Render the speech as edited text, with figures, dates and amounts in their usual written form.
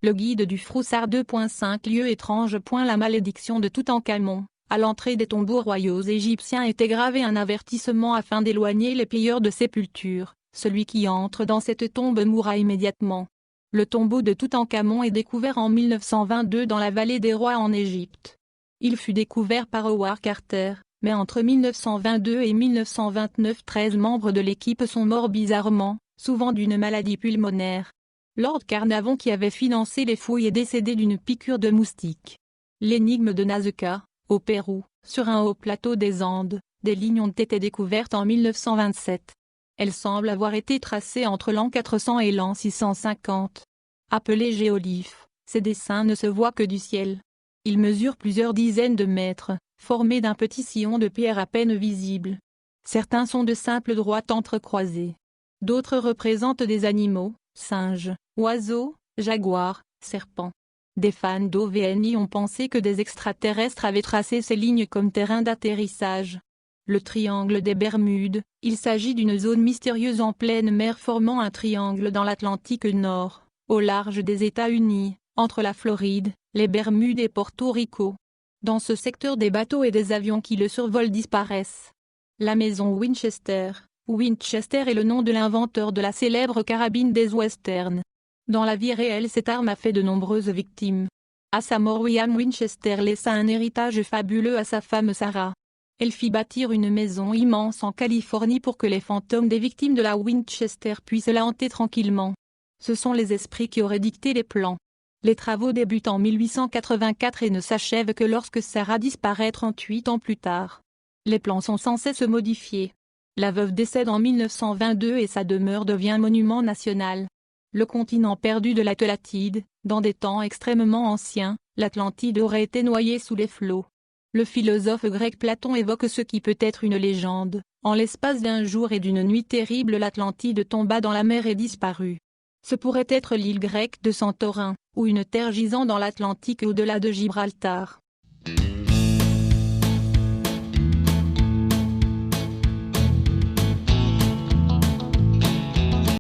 Le guide du Froussard 2.5 Lieux étranges. La malédiction de Toutankhamon. À l'entrée des tombeaux royaux égyptiens était gravé un avertissement afin d'éloigner les pilleurs de sépultures. Celui qui entre dans cette tombe mourra immédiatement. Le tombeau de Toutankhamon est découvert en 1922 dans la vallée des rois en Égypte. Il fut découvert par Howard Carter, mais entre 1922 et 1929 13 membres de l'équipe sont morts bizarrement, souvent d'une maladie pulmonaire. Lord Carnarvon qui avait financé les fouilles est décédé d'une piqûre de moustique. L'énigme de Nazca. Au Pérou, sur un haut plateau des Andes, des lignes ont été découvertes en 1927. Elles semblent avoir été tracées entre l'an 400 et l'an 650. Appelés géoglyphes, ces dessins ne se voient que du ciel. Ils mesurent plusieurs dizaines de mètres, formés d'un petit sillon de pierre à peine visible. Certains sont de simples droites entrecroisées. D'autres représentent des animaux, singes, oiseaux, jaguars, serpents. Des fans d'OVNI ont pensé que des extraterrestres avaient tracé ces lignes comme terrain d'atterrissage. Le triangle des Bermudes, il s'agit d'une zone mystérieuse en pleine mer formant un triangle dans l'Atlantique Nord, au large des États-Unis, entre la Floride, les Bermudes et Porto Rico. Dans ce secteur des bateaux et des avions qui le survolent disparaissent. La maison Winchester. Winchester est le nom de l'inventeur de la célèbre carabine des westerns. Dans la vie réelle, cette arme a fait de nombreuses victimes. À sa mort, William Winchester laissa un héritage fabuleux à sa femme Sarah. Elle fit bâtir une maison immense en Californie pour que les fantômes des victimes de la Winchester puissent la hanter tranquillement. Ce sont les esprits qui auraient dicté les plans. Les travaux débutent en 1884 et ne s'achèvent que lorsque Sarah disparaît 38 ans plus tard. Les plans sont sans cesse modifiés. La veuve décède en 1922 et sa demeure devient monument national. Le continent perdu de l'Atlantide, dans des temps extrêmement anciens, l'Atlantide aurait été noyée sous les flots. Le philosophe grec Platon évoque ce qui peut être une légende. En l'espace d'un jour et d'une nuit terrible, l'Atlantide tomba dans la mer et disparut. Ce pourrait être l'île grecque de Santorin, ou une terre gisant dans l'Atlantique au-delà de Gibraltar.